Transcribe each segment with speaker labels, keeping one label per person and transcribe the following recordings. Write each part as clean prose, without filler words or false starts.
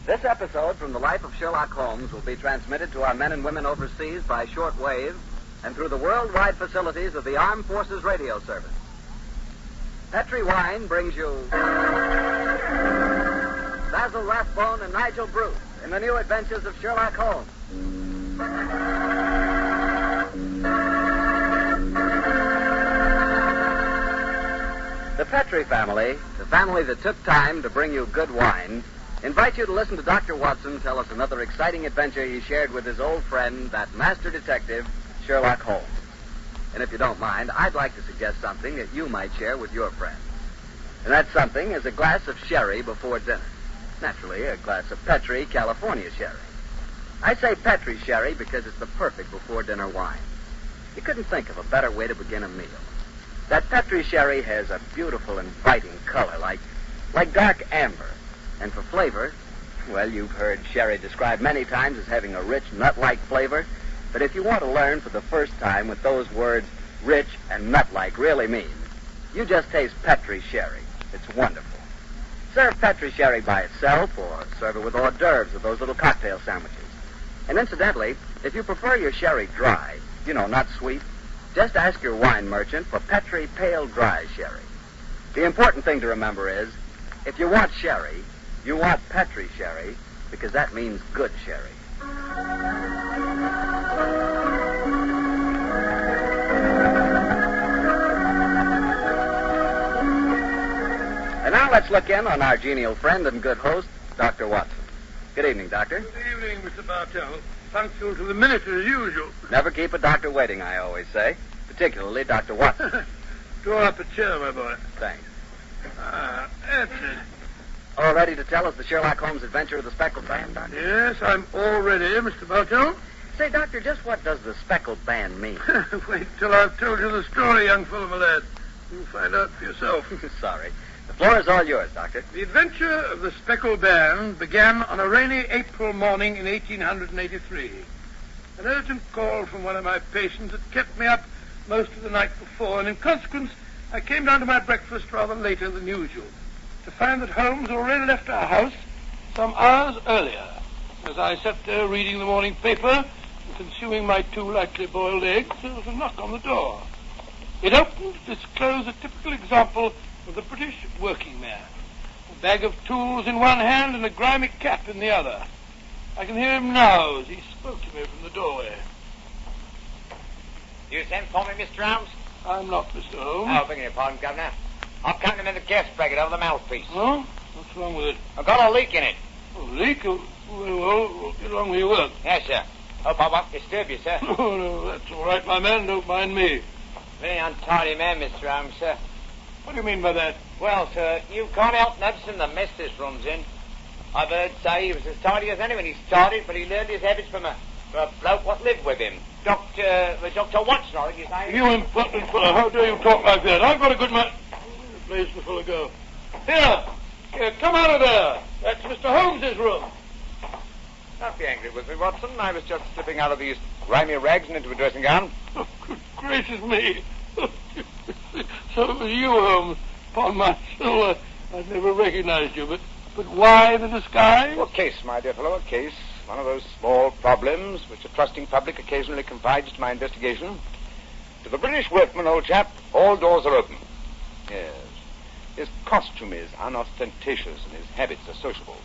Speaker 1: This episode from the life of Sherlock Holmes will be transmitted to our men and women overseas by short wave and through the worldwide facilities of the Armed Forces Radio Service. Petri Wine brings you Basil Rathbone and Nigel Bruce in the new adventures of Sherlock Holmes. The Petri family, the family that took time to bring you good wine, invite you to listen to Dr. Watson tell us another exciting adventure he shared with his old friend, that master detective, Sherlock Holmes. And if you don't mind, I'd like to suggest something that you might share with your friends. And that something is a glass of sherry before dinner. Naturally, a glass of Petri California sherry. I say Petri sherry because it's the perfect before-dinner wine. You couldn't think of a better way to begin a meal. That Petri sherry has a beautiful, inviting color, like dark amber. And for flavor, well, you've heard sherry described many times as having a rich, nut-like flavor. But if you want to learn for the first time what those words rich and nut-like really mean, you just taste Petri sherry. It's wonderful. Serve Petri sherry by itself or serve it with hors d'oeuvres of those little cocktail sandwiches. And incidentally, if you prefer your sherry dry, not sweet, just ask your wine merchant for Petri Pale Dry Sherry. The important thing to remember is, if you want sherry, you want Petri sherry, because that means good sherry. And now let's look in on our genial friend and good host, Dr. Watson. Good evening, Doctor.
Speaker 2: Good evening, Mr. Bartell. Punctual to the minute as usual.
Speaker 1: Never keep a doctor waiting, I always say. Particularly Dr. Watson.
Speaker 2: Draw up a chair, my boy.
Speaker 1: Thanks.
Speaker 2: That's it.
Speaker 1: All ready to tell us the Sherlock Holmes adventure of the Speckled band, Doctor?
Speaker 2: Yes, I'm all ready, Mr. Bartell.
Speaker 1: Say, Doctor, just what does the Speckled band mean?
Speaker 2: Wait till I've told you the story, young fellow, my lad. You'll find out for yourself.
Speaker 1: Sorry. The floor is all yours, Doctor.
Speaker 2: The adventure of the Speckled band began on a rainy April morning in 1883. An urgent call from one of my patients had kept me up most of the night before, and in consequence, I came down to my breakfast rather later than usual, to find that Holmes already left our house some hours earlier. As I sat there reading the morning paper and consuming my 2 lightly boiled eggs, there was a knock on the door. It opened to disclose a typical example of the British working man, a bag of tools in one hand and a grimy cap in the other. I can hear him now as he spoke to me from the doorway.
Speaker 3: You sent for me, Mr. Holmes?
Speaker 2: I'm not Mr. Holmes.
Speaker 3: Oh, begging your pardon, Governor. I'm counting in the gas bracket over the mouthpiece.
Speaker 2: Oh? What's wrong with it?
Speaker 3: I've got a leak in it.
Speaker 2: A leak? Well, get along with your work.
Speaker 3: Yes, sir. Hope I won't disturb you, sir.
Speaker 2: Oh, no, that's all right, my man. Don't mind me.
Speaker 3: Very untidy man, Mr. Holmes, sir.
Speaker 2: What do you mean by that?
Speaker 3: Well, sir, you can't help noticing the mess this room's in. I've heard say he was as tidy as anyone. He started, but he learned his habits from a bloke what lived with him. Dr. Watson, I think his name.
Speaker 2: You impertinent fellow, how dare you talk like that? I've got a good man. Where does the fellow go? Here, come out of there. That's Mr. Holmes's room.
Speaker 3: Don't be angry with me, Watson. I was just slipping out of these grimy rags and into a dressing gown.
Speaker 2: Oh, good gracious me. So it was you, Holmes. Upon my soul, I'd never recognized you, but why the disguise?
Speaker 3: Well, a case, my dear fellow, a case. One of those small problems which a trusting public occasionally confides to my investigation. To the British workman, old chap, all doors are open. Yes. His costume is unostentatious and his habits are sociable.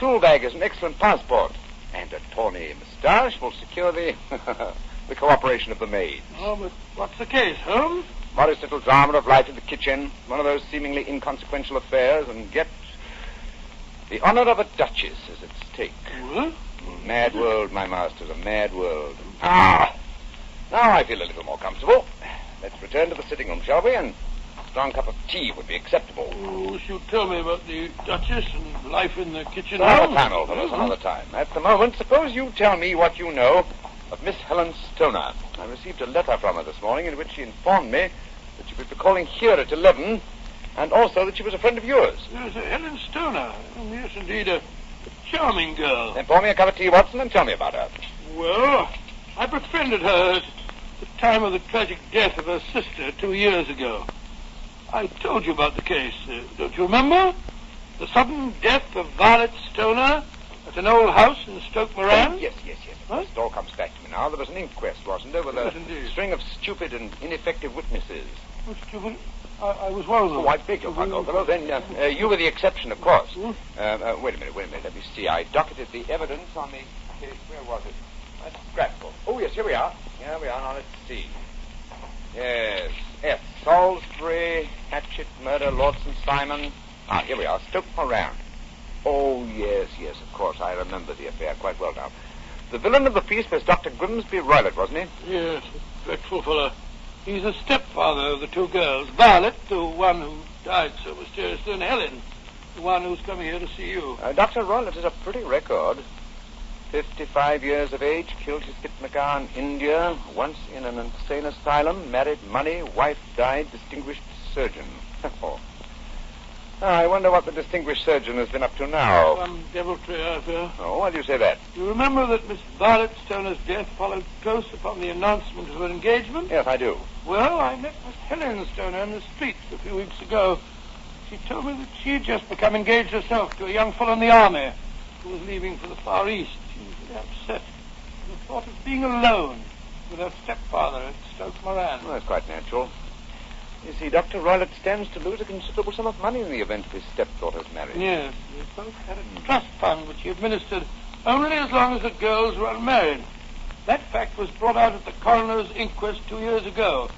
Speaker 3: Tool bag is an excellent passport. And a tawny moustache will secure the the cooperation of the maids.
Speaker 2: Oh, but what's the case, Holmes?
Speaker 3: Modest little drama of life in the kitchen. One of those seemingly inconsequential affairs, and yet the honor of a duchess is at stake.
Speaker 2: What?
Speaker 3: Mad world, my masters, a mad world. Now I feel a little more comfortable. Let's return to the sitting room, shall we? And a strong cup of tea would be acceptable.
Speaker 2: Oh, you tell me about the Duchess and life in the kitchen.
Speaker 3: Another time, old fellows, another time. At the moment, suppose you tell me what you know of Miss Helen Stoner. I received a letter from her this morning in which she informed me that she would be calling here at 11, and also that she was a friend of yours.
Speaker 2: Yes, Helen Stoner. Yes, indeed, a charming girl.
Speaker 3: Then pour me a cup of tea, Watson, and tell me about her.
Speaker 2: Well, I befriended her at the time of the tragic death of her sister 2 years ago. I told you about the case, don't you remember? The sudden death of Violet Stoner At an old house in Stoke Moran?
Speaker 3: Yes.
Speaker 2: Huh?
Speaker 3: It all comes back to me now. There was an inquest, wasn't there, with a string of stupid and ineffective witnesses.
Speaker 2: Oh, stupid. I was one of them.
Speaker 3: Oh, I beg your pardon, old fellow. Then you were the exception, of course.
Speaker 2: Hmm?
Speaker 3: Wait a minute. Let me see. I docketed the evidence on the case. Where was it? That's scrapbook. Oh, yes, here we are. Now, let's see. Yes. F. Salisbury, Hatchet, murder, Lordson, Simon. Here we are. Stoke Moran. Oh, yes, of course. I remember the affair quite well now. The villain of the piece was Dr. Grimsby Roylott, wasn't he?
Speaker 2: Yes, a dreadful fellow. He's the stepfather of the two girls. Violet, the one who died so mysteriously, and Helen, the one who's coming here to see you.
Speaker 3: Dr. Roylott is a pretty record. 55 years of age, killed his hitmaker in India, once in an insane asylum, married money, wife died, distinguished surgeon. I wonder what the distinguished surgeon has been up to now.
Speaker 2: Some deviltry, I fear.
Speaker 3: Oh, why do you say that?
Speaker 2: You remember that Miss Violet Stoner's death followed close upon the announcement of her engagement?
Speaker 3: Yes, I do.
Speaker 2: Well, I met Miss Helen Stoner in the streets a few weeks ago. She told me that she had just become engaged herself to a young fellow in the army who was leaving for the Far East. She was very upset. The thought of being alone with her stepfather at Stoke Moran.
Speaker 3: Well, that's quite natural. You see, Dr. Roylott stands to lose a considerable sum of money in the event of his stepdaughter's marriage.
Speaker 2: Yes, they both had a trust fund which he administered only as long as the girls were unmarried. That fact was brought out at the coroner's inquest 2 years ago.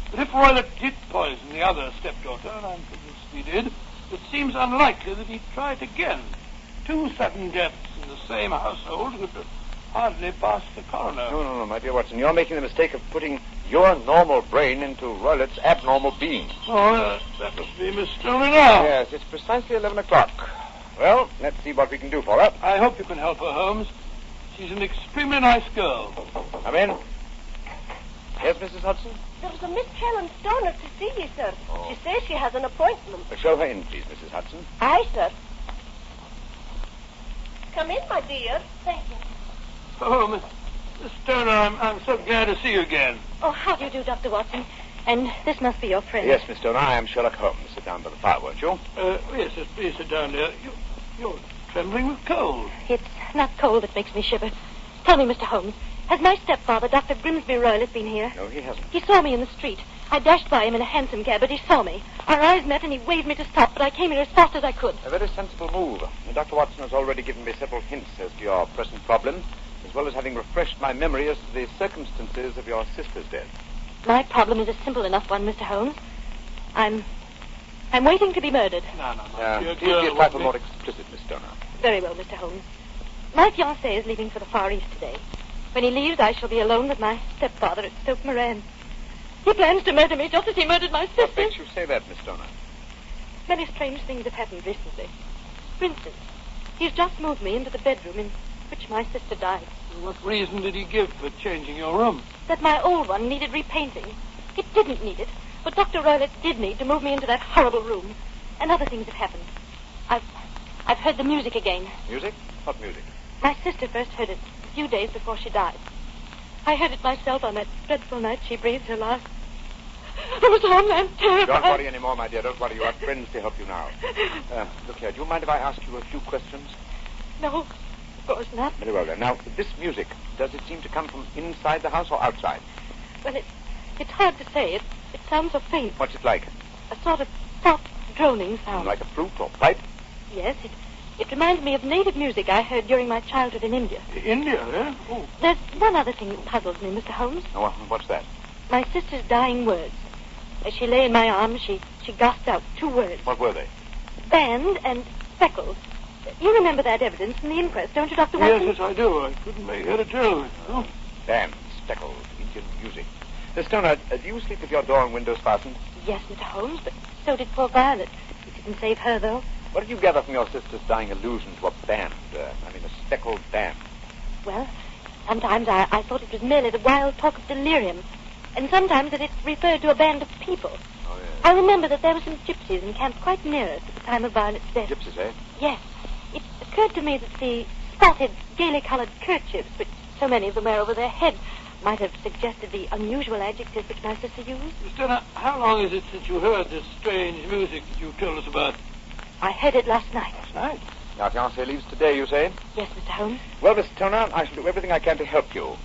Speaker 2: But if Roylott did poison the other stepdaughter, and I'm convinced he did, it seems unlikely that he'd try it again. 2 sudden deaths in the same household would hardly pass the coroner.
Speaker 3: No, my dear Watson. You're making the mistake of putting your normal brain into Roylott's abnormal being.
Speaker 2: Oh, that must be Miss Stoner now.
Speaker 3: Yes, it's precisely 11 o'clock. Well, let's see what we can do for her.
Speaker 2: I hope you can help her, Holmes. She's an extremely nice girl.
Speaker 3: Come in. Yes, Mrs. Hudson?
Speaker 4: There's a Miss Helen Stoner to see you, sir.
Speaker 3: Oh.
Speaker 4: She says she has an appointment.
Speaker 3: Show her in, please, Mrs. Hudson.
Speaker 4: Aye, sir. Come in, my dear. Thank you.
Speaker 2: Oh, Miss Stoner, I'm so glad to see you again.
Speaker 4: Oh, how do you do, Dr. Watson? And this must be your friend.
Speaker 3: Yes, Miss Stoner, I am Sherlock Holmes. Sit down by the fire, won't you?
Speaker 2: Yes, please sit down there. You're trembling with cold.
Speaker 4: It's not cold that makes me shiver. Tell me, Mr. Holmes, has my stepfather, Dr. Grimsby Roylott, been here?
Speaker 3: No, he hasn't.
Speaker 4: He saw me in the street. I dashed by him in a hansom cab, but he saw me. Our eyes met, and he waved me to stop, but I came here as fast as I could.
Speaker 3: A very sensible move. Dr. Watson has already given me several hints as to your present problem, as well as having refreshed my memory as to the circumstances of your sister's death.
Speaker 4: My problem is a simple enough one, Mr. Holmes. I'm waiting to be murdered.
Speaker 2: No,
Speaker 3: Please be a trifle more explicit, Miss Stoner.
Speaker 4: Very well, Mr. Holmes. My fiancé is leaving for the Far East today. When he leaves, I shall be alone with my stepfather at Stoke Moran. He plans to murder me just as he murdered my sister.
Speaker 3: What makes you say that, Miss Stoner?
Speaker 4: Many strange things have happened recently. For instance, he's just moved me into the bedroom in which my sister died.
Speaker 2: What reason did he give for changing your room?
Speaker 4: That my old one needed repainting. It didn't need it, but Dr. Roylott did need to move me into that horrible room. And other things have happened. I've heard the music again.
Speaker 3: Music? What music?
Speaker 4: My sister first heard it a few days before she died. I heard it myself on that dreadful night she breathed her last. I was hornland terrified.
Speaker 3: Don't worry any more, my dear. Don't worry. You have friends to help you now. Look here. Do you mind if I ask you a few questions?
Speaker 4: No, of course not.
Speaker 3: Very well, then. Now, this music, does it seem to come from inside the house or outside?
Speaker 4: Well, it's hard to say. It sounds so faint.
Speaker 3: What's it like?
Speaker 4: A sort of soft, droning sound.
Speaker 3: Like a flute or pipe?
Speaker 4: Yes, it reminds me of native music I heard during my childhood in India.
Speaker 2: India, eh? Oh.
Speaker 4: There's one other thing that puzzles me, Mr. Holmes.
Speaker 3: Oh, what's that?
Speaker 4: My sister's dying words. As she lay in my arms, she gasped out 2 words.
Speaker 3: What were they?
Speaker 4: Band and Speckled. You remember that evidence from the inquest, don't you, Dr. Watson?
Speaker 2: Yes, I do. I couldn't make head or tail of it. Oh.
Speaker 3: Band, Speckled, Indian music. Miss Stoner, do you sleep with your door and windows fastened?
Speaker 4: Yes, Mr. Holmes, but so did poor Violet. It didn't save her, though.
Speaker 3: What did you gather from your sister's dying allusion to a band? A speckled band?
Speaker 4: Well, sometimes I thought it was merely the wild talk of delirium, and sometimes that it referred to a band of people.
Speaker 3: Oh, yes.
Speaker 4: I remember that there were some gypsies encamped quite near us at the time of Violet's death.
Speaker 3: Gypsies, eh?
Speaker 4: Yes. It occurred to me that the spotted, gaily-colored kerchiefs, which so many of them wear over their heads, might have suggested the unusual adjectives which my sister used.
Speaker 2: Miss Stoner, how long is it since you heard this strange music that you told us about?
Speaker 4: I heard it last night.
Speaker 2: Last night?
Speaker 3: Your fiancé leaves today, you say?
Speaker 4: Yes, Mr. Holmes.
Speaker 3: Well, Miss Turner, I shall do everything I can to help you.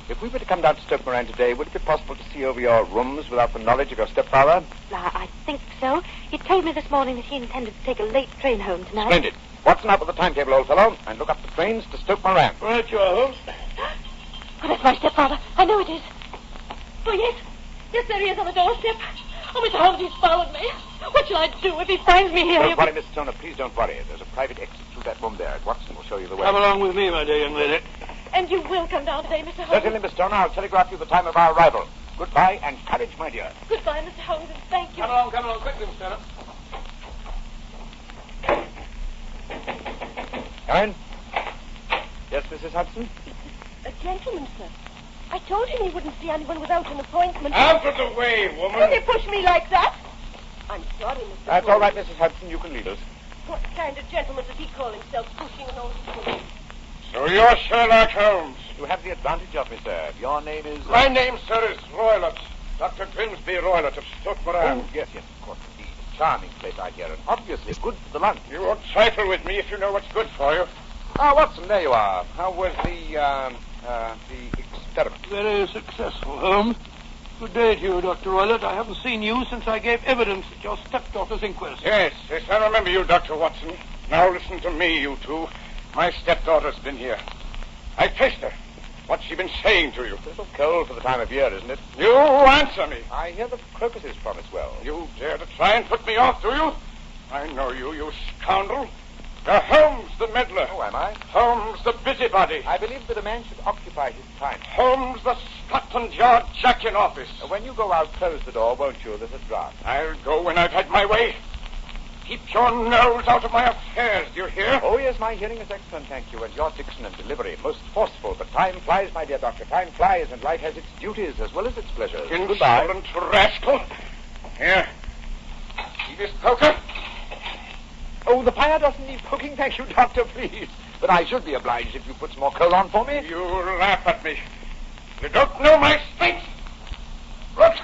Speaker 3: If we were to come down to Stoke Moran today, would it be possible to see over your rooms without the knowledge of your stepfather?
Speaker 4: I think so. He told me this morning that he intended to take a late train home tonight.
Speaker 3: Splendid. Watson, up with the timetable, old fellow, and look up the trains to Stoke Moran.
Speaker 2: Right you are, Holmes.
Speaker 4: Oh, that's my stepfather. I know it is. Oh, yes. Yes, there he is on the doorstep. Oh, Mr. Holmes, he's followed me. What shall I do if he finds me here?
Speaker 3: Don't worry, Miss Turner. Please don't worry. There's a private exit through that room there. Watson will show you the way.
Speaker 2: Come along with me, my dear young lady.
Speaker 4: And you will come down today, Mr. Holmes?
Speaker 3: Certainly, Miss Turner. I'll telegraph you the time of our arrival. Goodbye and courage, my dear.
Speaker 4: Goodbye, Mr. Holmes, and thank you.
Speaker 2: Come along, quickly, Miss Turner.
Speaker 3: Come in. Yes, Mrs. Hudson?
Speaker 5: A gentleman, sir. I told him he wouldn't see anyone without an appointment.
Speaker 2: Out of the way, woman.
Speaker 5: Will he push me like that? I'm sorry, Mr.
Speaker 3: That's
Speaker 5: Holmes.
Speaker 3: all right, Mrs. Hudson. You can leave us.
Speaker 5: What kind of gentleman does he call himself, pushing an old woman?
Speaker 2: So you're Sherlock Holmes.
Speaker 3: You have the advantage of me, sir. Your name is...
Speaker 2: My name, sir, is Roylott. Dr. Grimsby Roylott of Stoke Moran.
Speaker 3: Oh, yes, of course, indeed. Charming place, I hear, and obviously good for the lunch.
Speaker 2: You won't trifle with me if you know what's good for you.
Speaker 3: Ah, Watson, there you are. How was the experiment?
Speaker 2: Very successful, Holmes. Good day to you, Dr. Roylott. I haven't seen you since I gave evidence at your stepdaughter's inquest.
Speaker 6: Yes, I remember you, Dr. Watson. Now listen to me, you two. My stepdaughter's been here. I faced her. What's she been saying to you?
Speaker 3: It's a little cold for the time of year, isn't it?
Speaker 6: You answer me.
Speaker 3: I hear the crocuses promise well.
Speaker 6: You dare to try and put me off, do you? I know you, you scoundrel. You're Holmes, the meddler.
Speaker 3: Oh, am I?
Speaker 6: Holmes, the busybody.
Speaker 3: I believe that a man should occupy his time.
Speaker 6: Holmes, the Scotland Yard jack in office.
Speaker 3: When you go out, close the door, won't you? There's a draft.
Speaker 6: I'll go when I've had my way. Keep your nose out of my affairs, do you hear?
Speaker 3: Oh, yes, my hearing is excellent, thank you, and your diction and delivery most forceful. But time flies, my dear doctor, time flies, and life has its duties as well as its pleasures. Goodbye.
Speaker 6: Insolent rascal. Here. See this poker?
Speaker 3: Oh, the fire doesn't need poking, thank you, doctor, please. But I should be obliged if you put some more coal on for me.
Speaker 6: You laugh at me. You don't know my strength. Look.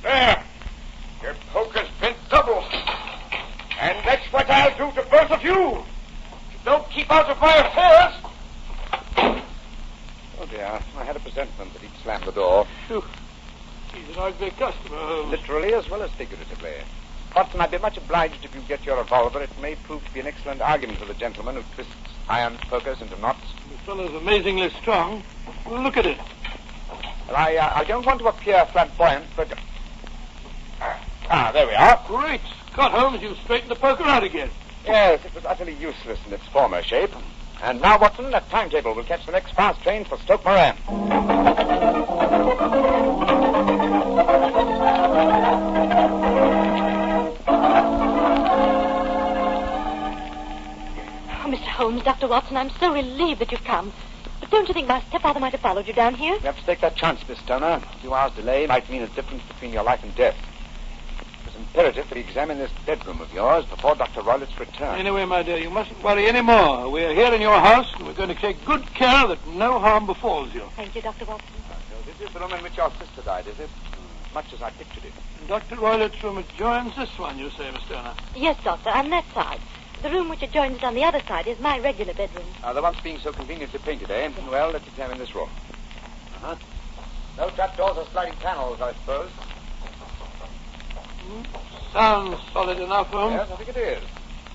Speaker 6: There. Your poker's bent double. And that's what I'll do to both of you. Don't keep out of my affairs.
Speaker 3: Oh, dear. I had a presentiment that he'd slam the door.
Speaker 2: Phew. He's an ugly customer, Holmes.
Speaker 3: Literally as well as figuratively. Watson, I'd be much obliged if you get your revolver. It may prove to be an excellent argument for the gentleman who twists iron pokers into knots.
Speaker 2: The fellow's amazingly strong. Well, look at it.
Speaker 3: Well, I don't want to appear flamboyant, but... there we are.
Speaker 2: Great Scott, Holmes, you've straightened the poker out again.
Speaker 3: Yes, it was utterly useless in its former shape. And now, Watson, that timetable will catch the next fast train for Stoke Moran.
Speaker 4: Mr. Holmes, Dr. Watson, I'm so relieved that you've come. But don't you think my stepfather might have followed you down here?
Speaker 3: You have to take that chance, Miss Turner. A few hours' delay might mean a difference between your life and death. It was imperative that we examine this bedroom of yours before Dr. Roylott's return.
Speaker 2: Anyway, my dear, you mustn't worry any more. We're here in your house, and we're going to take good care that no harm befalls you.
Speaker 4: Thank you, Dr. Watson.
Speaker 3: So this is the room in which your sister died, is it? Much as I pictured it.
Speaker 2: And Dr. Roylott's room adjoins this one, you say, Miss Turner?
Speaker 4: Yes, Doctor, on that side. The room which adjoins it on the other side is my regular bedroom.
Speaker 3: The one's being so conveniently painted, eh? Well, let's examine this room. Uh-huh. No trapdoors or sliding panels, I suppose.
Speaker 2: Sounds solid enough, Holmes.
Speaker 3: Yes, I think it is.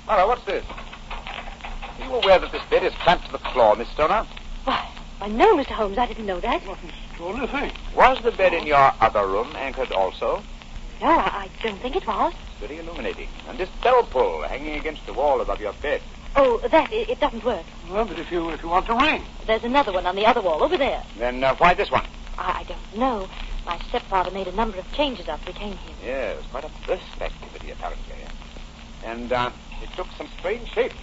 Speaker 3: Mara, what's this? Are you aware that this bed is clamped to the floor, Miss Turner?
Speaker 4: Why, no, Mr. Holmes, I didn't know that.
Speaker 2: What an extraordinary thing.
Speaker 3: Was the bed in your other room anchored also?
Speaker 4: No, I don't think it was.
Speaker 3: It's very illuminating. And this bell pull hanging against the wall above your bed.
Speaker 4: Oh, it doesn't work.
Speaker 2: Well, but if you want to ring.
Speaker 4: There's another one on the other wall over there.
Speaker 3: Then why this one?
Speaker 4: I don't know. My stepfather made a number of changes after we came here.
Speaker 3: Yes, quite a burst of activity, apparently. And it took some strange shapes.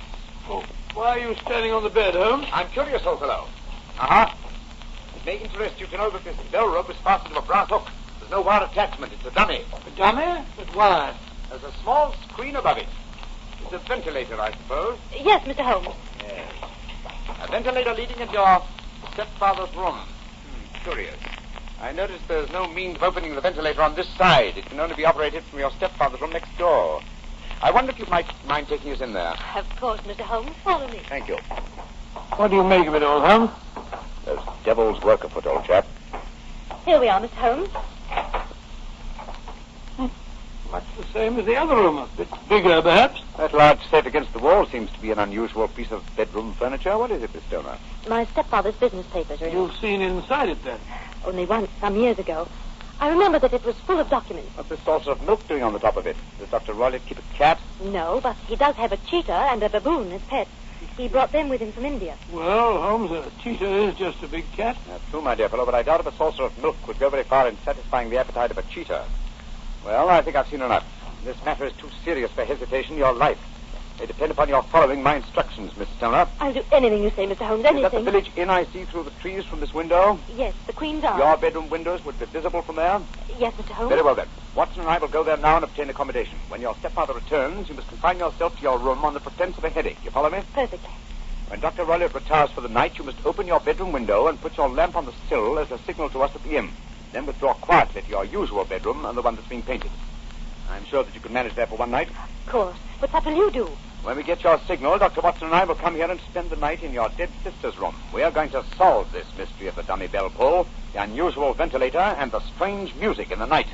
Speaker 2: Oh, why are you standing on the bed, Holmes?
Speaker 3: I'm curious, old fellow. Uh-huh. It may interest you to know that this bell rope is fastened to a brass hook. There's no wire attachment. It's a dummy.
Speaker 2: A dummy? But why?
Speaker 3: There's a small screen above it. It's a ventilator, I suppose.
Speaker 4: Yes, Mr. Holmes.
Speaker 3: Yes. A ventilator leading into your stepfather's room. Curious. I noticed there's no means of opening the ventilator on this side. It can only be operated from your stepfather's room next door. I wonder if you might mind taking us in there.
Speaker 4: Of course, Mr. Holmes. Follow me.
Speaker 3: Thank you.
Speaker 2: What do you make of it all, Holmes?
Speaker 3: There's devil's work afoot, old chap.
Speaker 4: Here we are, Mr. Holmes.
Speaker 2: Much the same as the other room. A bit bigger, perhaps.
Speaker 3: That large set against the wall seems to be an unusual piece of bedroom furniture. What is it, Miss Stoner?
Speaker 4: My stepfather's business papers are in it.
Speaker 2: You've seen inside it, then?
Speaker 4: Only once, some years ago. I remember that it was full of documents.
Speaker 3: What's this saucer of milk doing on the top of it? Does Dr. Rowlett keep a cat?
Speaker 4: No, but he does have a cheetah and a baboon as pets. He brought them with him from India.
Speaker 2: Well, Holmes, a cheetah is just a big cat.
Speaker 3: That's true, my dear fellow, but I doubt if a saucer of milk would go very far in satisfying the appetite of a cheetah. Well, I think I've seen enough. This matter is too serious for hesitation. Your life may depend upon your following my instructions, Mrs. Stoner.
Speaker 4: I'll do anything you say, Mr. Holmes,
Speaker 3: Is that the
Speaker 4: anything.
Speaker 3: village inn I see through the trees from this window?
Speaker 4: Yes, the Queen's Arms.
Speaker 3: Your bedroom windows would be visible from there?
Speaker 4: Yes, Mr. Holmes.
Speaker 3: Very well, then. Watson and I will go there now and obtain accommodation. When your stepfather returns, you must confine yourself to your room on the pretense of a headache. You follow me?
Speaker 4: Perfectly.
Speaker 3: When Dr. Rowlett retires for the night, you must open your bedroom window and put your lamp on the sill as a signal to us at the inn. Then withdraw quietly to your usual bedroom and the one that's being painted. I'm sure that you can manage there for one night.
Speaker 4: Of course. But what will you do?
Speaker 3: When we get your signal, Dr. Watson and I will come here and spend the night in your dead sister's room. We are going to solve this mystery of the dummy bell pull, the unusual ventilator, and the strange music in the night.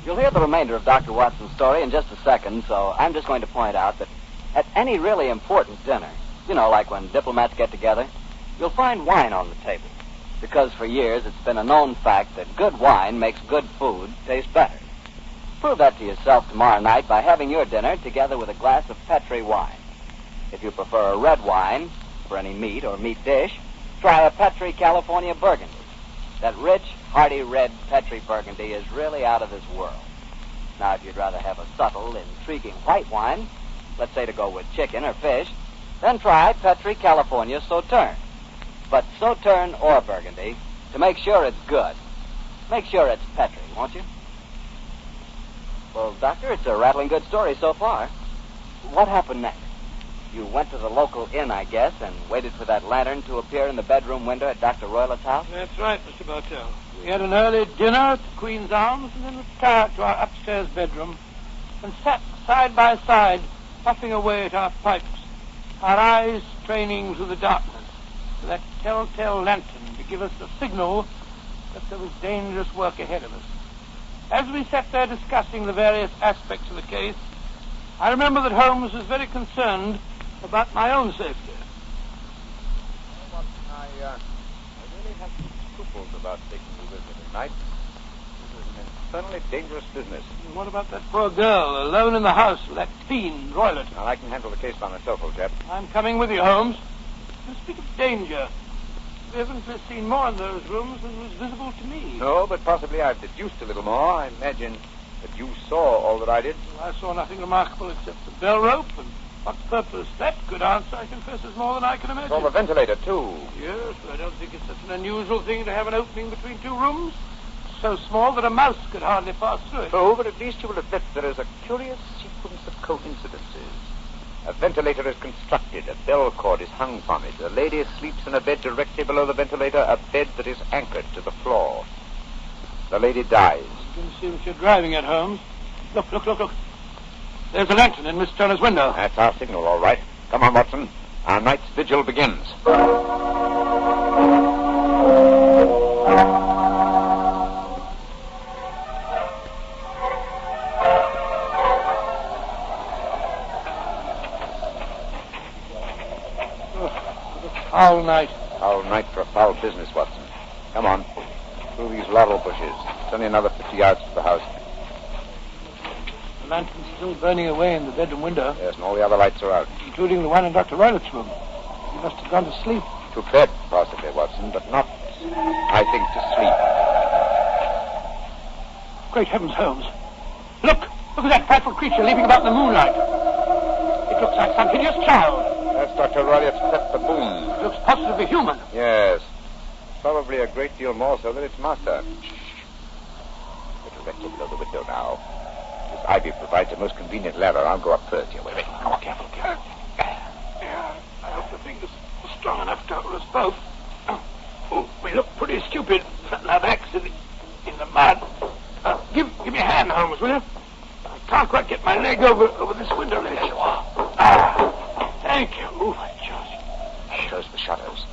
Speaker 1: You'll hear the remainder of Dr. Watson's story in just a second, so I'm just going to point out that at any really important dinner, you know, like when diplomats get together, you'll find wine on the table. Because for years it's been a known fact that good wine makes good food taste better. Prove that to yourself tomorrow night by having your dinner together with a glass of Petri wine. If you prefer a red wine for any meat or meat dish, try a Petri California Burgundy. That rich, hearty red Petri Burgundy is really out of this world. Now, if you'd rather have a subtle, intriguing white wine, let's say to go with chicken or fish, then try Petri California Sauterne. But Sauterne or Burgundy, to make sure it's good, make sure it's Petri, won't you? Well, Doctor, it's a rattling good story so far. What happened next? You went to the local inn, I guess, and waited for that lantern to appear in the bedroom window at Dr. Rowlett's house?
Speaker 2: That's right, Mr. Bartell. We had an early dinner at the Queen's Arms and then retired to our upstairs bedroom and sat side by side, puffing away at our pipes, our eyes straining through the darkness for that telltale lantern to give us the signal that there was dangerous work ahead of us. As we sat there discussing the various aspects of the case, I remember that Holmes was very concerned about my own safety.
Speaker 3: I really have some scruples about taking you with me tonight. This is an infernally dangerous business.
Speaker 2: And what about that poor girl alone in the house with that fiend, Rowlett?
Speaker 3: Now, I can handle the case by myself, old chap.
Speaker 2: I'm coming with you, Holmes. You speak of danger. We haven't seen more in those rooms than was visible to me.
Speaker 3: No, but possibly I've deduced a little more. I imagine that you saw all that I did.
Speaker 2: Well, I saw nothing remarkable except the bell rope, and what purpose that could answer, I confess, is more than I can imagine.
Speaker 3: Saw the ventilator, too.
Speaker 2: Yes, but I don't think it's such an unusual thing to have an opening between two rooms. So small that a mouse could hardly pass through it.
Speaker 3: True, but at least you will admit there is a curious sequence of coincidences. A ventilator is constructed, a bell cord is hung from it. A lady sleeps in a bed directly below the ventilator, a bed that is anchored to the floor. The lady dies.
Speaker 2: You can see what you're driving at, Holmes. Look. There's a lantern in Miss Turner's window.
Speaker 3: That's our signal, all right. Come on, Watson. Our night's vigil begins.
Speaker 2: Foul night.
Speaker 3: Foul night for a foul business, Watson. Come on. Through these laurel bushes. It's only another 50 yards to the house.
Speaker 2: The lantern's still burning away in the bedroom window.
Speaker 3: Yes, and all the other lights are out.
Speaker 2: Including the one in Dr. Rowlett's room. He must have gone to sleep.
Speaker 3: To bed, possibly, Watson, but not, I think, to sleep.
Speaker 2: Great heavens, Holmes. Look at that frightful creature leaping about in the moonlight. It looks like some hideous child.
Speaker 3: That's Dr. Rowlett's pet baboon.
Speaker 2: It looks positively human.
Speaker 3: Yes. Probably a great deal more so than its master. Get directly below the window now. This ivy provides a most convenient ladder. I'll go up first. Here, wait. Come on, careful.
Speaker 2: I hope the thing is strong enough to hold us both. Oh, wait. we look pretty stupid flattening our backs in the mud. Give me a hand, Holmes, will you? I can't quite get my leg over this window ledge. There you are. Thank you. Ooh, just
Speaker 3: Close the shutters.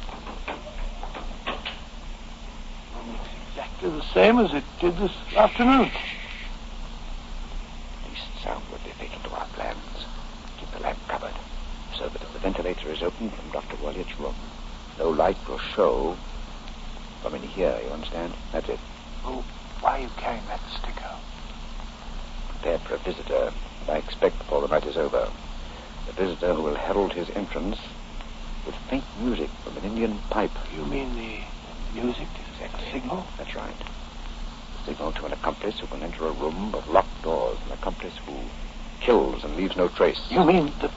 Speaker 2: exactly the same as it did this afternoon.
Speaker 3: Least sound would be fatal to our plans. Keep the lamp covered, so that if the ventilator is open from Dr. Walliot's room, no light will show from in here, you understand? That's it.
Speaker 2: Oh, why are you carrying that sticker?
Speaker 3: Prepared for a visitor, I expect before the night is over. A visitor who will herald his entrance with faint music from an Indian pipe.
Speaker 2: You mean the music?
Speaker 3: Exactly.
Speaker 2: Signal?
Speaker 3: That's right. A signal to an accomplice who can enter a room of locked doors. An accomplice who kills and leaves no trace.
Speaker 2: You mean the...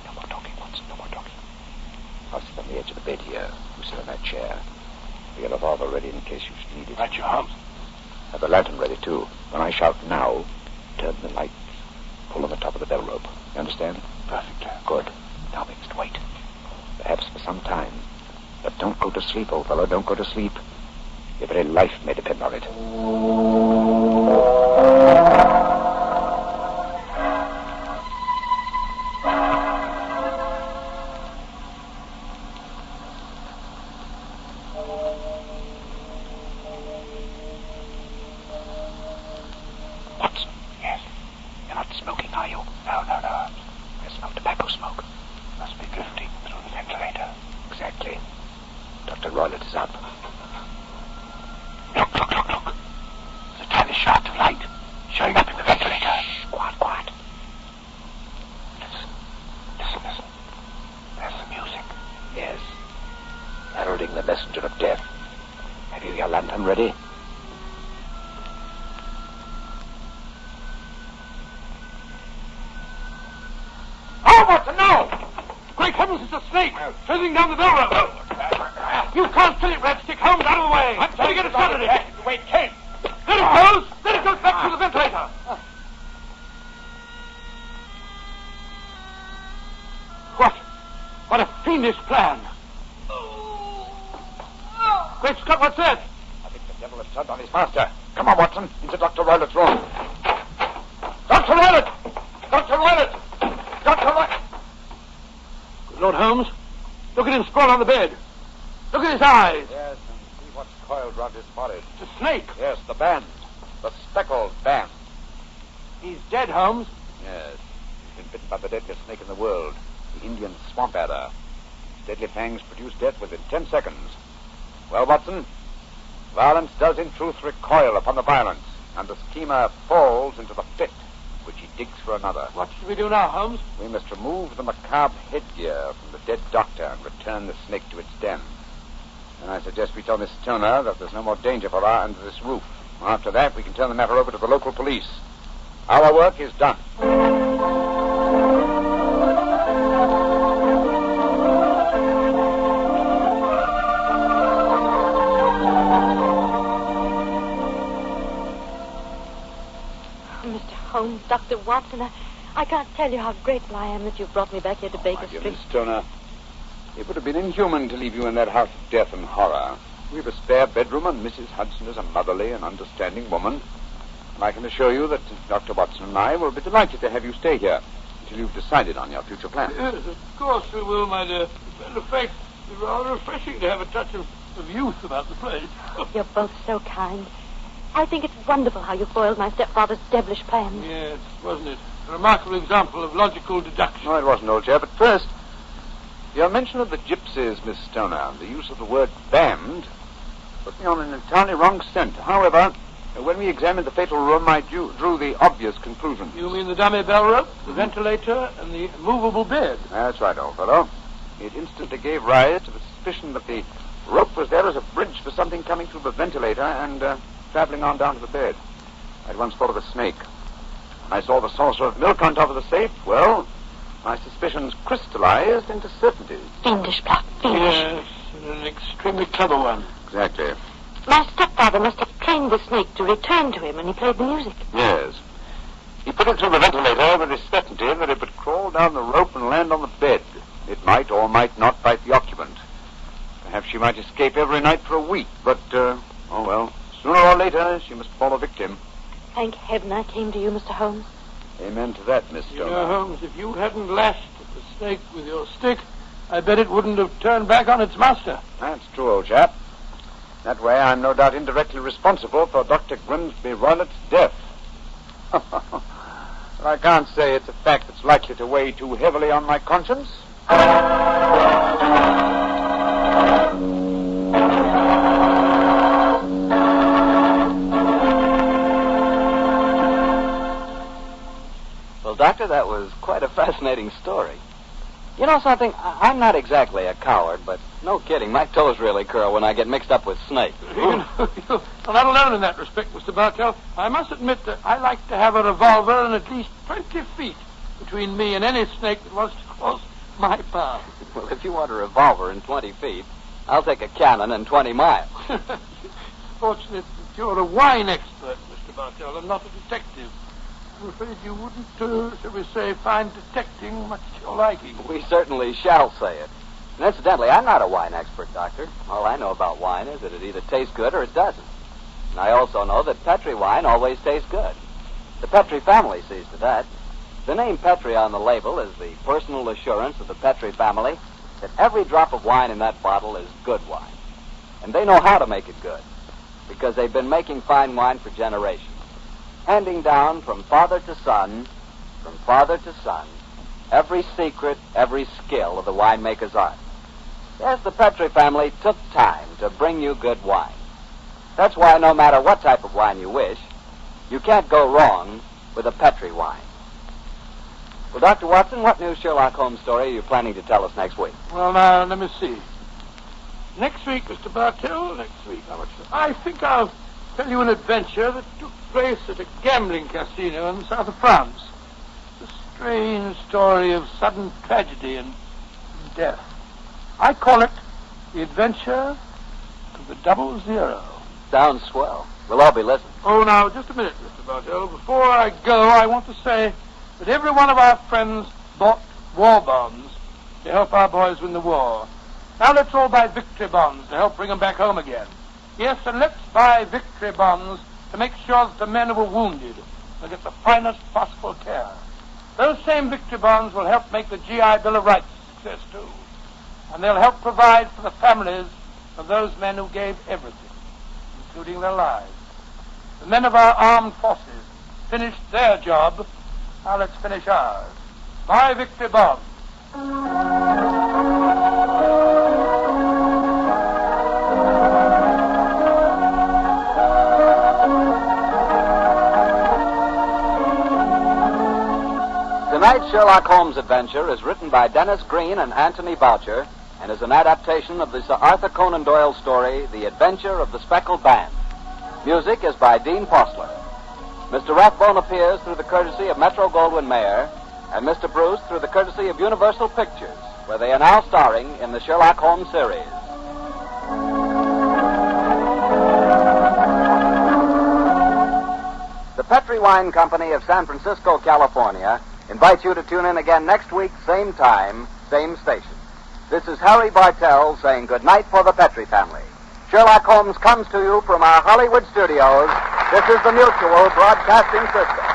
Speaker 3: No more talking, Watson. No more talking. I'll sit on the edge of the bed here. You sit on that chair. Be a revolver ready in case you should need it.
Speaker 2: Right, your Holmes.
Speaker 3: Have the lantern ready, too. When I shout now, turn the lights. Pull on the top of the bell rope. You understand?
Speaker 2: Perfectly.
Speaker 3: Good. Now we must wait. Perhaps for some time. But don't go to sleep, old fellow. Don't go to sleep. Your very life may depend on it. Watson.
Speaker 2: Yes.
Speaker 3: You're not smoking, are you?
Speaker 2: No.
Speaker 3: I smell tobacco smoke.
Speaker 2: Must be drifting through the ventilator.
Speaker 3: Exactly. Dr. Roylott is up.
Speaker 2: Look. There's a tiny shaft of light showing up in the ventilator.
Speaker 3: Shh, quiet.
Speaker 2: Listen. There's the music.
Speaker 3: Yes. Heralding the messenger of death. Have you your lantern ready?
Speaker 2: Oh, Watson, no! Great heavens, it's a snake! Trailing down the bell rope! You can't kill it, Redstick. Holmes, out of the way! I'm trying to get a shot at it! Wait, Kate! There it goes! There it goes back through the ventilator! What a fiendish plan! Great Scott, what's that?
Speaker 3: I think the devil has turned on his master. Come on, Watson, into Dr. Roylott's room. Dr. Roylott!
Speaker 2: Good Lord, Holmes. Look at him sprawled on the bed. Look at his eyes.
Speaker 3: Yes, and see what's coiled round his body.
Speaker 2: It's a snake.
Speaker 3: Yes, the band. The Speckled band.
Speaker 2: He's dead, Holmes.
Speaker 3: Yes, he's been bitten by the deadliest snake in the world, the Indian swamp adder. Its deadly fangs produce death within 10 seconds. Well, Watson, violence does in truth recoil upon the violence, and the schemer falls into the pit which he digs for another.
Speaker 2: What should we do now, Holmes?
Speaker 3: We must remove the macabre headgear from the dead doctor and return the snake to its den. And I suggest we tell Miss Stoner that there's no more danger for her under this roof. After that, we can turn the matter over to the local police. Our work is done.
Speaker 4: Holmes, Dr. Watson, I can't tell you how grateful I am that you brought me back here to Baker
Speaker 3: Dear
Speaker 4: Street.
Speaker 3: Miss Stoner, it would have been inhuman to leave you in that house of death and horror. We've a spare bedroom, and Mrs. Hudson is a motherly and understanding woman. And I can assure you that Dr. Watson and I will be delighted to have you stay here until you've decided on your future plans.
Speaker 2: Yes, of course we will, my dear. In fact, it's rather refreshing to have a touch of youth about the place.
Speaker 4: You're both so kind. I think it's wonderful how you foiled my stepfather's devilish plans.
Speaker 2: Yes, wasn't it? A remarkable example of logical deduction.
Speaker 3: No, it wasn't, old chap. But first, your mention of the gypsies, Miss Stoner, the use of the word band, put me on an entirely wrong scent. However, when we examined the fatal room, I drew the obvious conclusion.
Speaker 2: You mean the dummy bell rope, the ventilator, and the movable bed?
Speaker 3: That's right, old fellow. It instantly gave rise to the suspicion that the rope was there as a bridge for something coming through the ventilator and traveling on down to the bed. I'd once thought of a snake. I saw the saucer of milk on top of the safe. Well, my suspicions crystallized into certainty.
Speaker 4: Fiendish plot, fiendish.
Speaker 2: Yes, and an extremely clever one.
Speaker 3: Exactly.
Speaker 4: My stepfather must have trained the snake to return to him when he played the music.
Speaker 3: Yes. He put it through the ventilator with his certainty that it would crawl down the rope and land on the bed. It might or might not bite the occupant. Perhaps she might escape every night for a week, but, oh well, sooner or later she must fall a victim.
Speaker 4: Thank heaven I came to you, Mr. Holmes.
Speaker 3: Amen to that, Miss
Speaker 2: You know,
Speaker 3: Stoner.
Speaker 2: Holmes, if you hadn't lashed at the snake with your stick, I bet it wouldn't have turned back on its master.
Speaker 3: That's true, old chap. That way I'm no doubt indirectly responsible for Dr. Grimsby Roylett's death. But I can't say it's a fact that's likely to weigh too heavily on my conscience.
Speaker 1: Well, Doctor, that was quite a fascinating story. You know something? I'm not exactly a coward, but no kidding. My toes really curl when I get mixed up with snakes.
Speaker 2: You're not alone in that respect, Mr. Bartell. I must admit that I like to have a revolver and at least 20 feet between me and any snake that wants to cross my path.
Speaker 1: Well, if you want a revolver and 20 feet, I'll take a cannon and 20 miles.
Speaker 2: Fortunate that you're a wine expert, Mr. Bartell, and not a detective. I'm afraid you wouldn't, shall we say, find detecting much to your liking.
Speaker 1: We certainly shall say it. And incidentally, I'm not a wine expert, Doctor. All I know about wine is that it either tastes good or it doesn't. And I also know that Petri wine always tastes good. The Petri family sees to that. The name Petri on the label is the personal assurance of the Petri family that every drop of wine in that bottle is good wine. And they know how to make it good, because they've been making fine wine for generations, handing down from father to son, every secret, every skill of the winemaker's art. Yes, the Petri family took time to bring you good wine. That's why no matter what type of wine you wish, you can't go wrong with a Petri wine. Well, Dr. Watson, what new Sherlock Holmes story are you planning to tell us next week?
Speaker 2: Well, now, let me see. Next week, Mr. Bartell, I think I'll tell you an adventure that took place at a gambling casino in the south of France. It's a strange story of sudden tragedy and death. I call it The Adventure of the 00.
Speaker 1: Sounds swell. We'll all be listening.
Speaker 2: Oh, now, just a minute, Mr. Bartell. Before I go, I want to say that every one of our friends bought war bonds to help our boys win the war. Now let's all buy victory bonds to help bring them back home again. Yes, and let's buy victory bonds to make sure that the men who were wounded will get the finest possible care. Those same victory bonds will help make the GI Bill of Rights a success, too. And they'll help provide for the families of those men who gave everything, including their lives. The men of our armed forces finished their job. Now let's finish ours. Buy victory bonds.
Speaker 1: Tonight's Sherlock Holmes adventure is written by Dennis Green and Anthony Boucher and is an adaptation of the Sir Arthur Conan Doyle story, The Adventure of the Speckled Band. Music is by Dean Postler. Mr. Rathbone appears through the courtesy of Metro-Goldwyn-Mayer, and Mr. Bruce through the courtesy of Universal Pictures, where they are now starring in the Sherlock Holmes series. The Petri Wine Company of San Francisco, California, invites you to tune in again next week, same time, same station. This is Harry Bartell saying good night for the Petri family. Sherlock Holmes comes to you from our Hollywood studios. This is the Mutual Broadcasting System.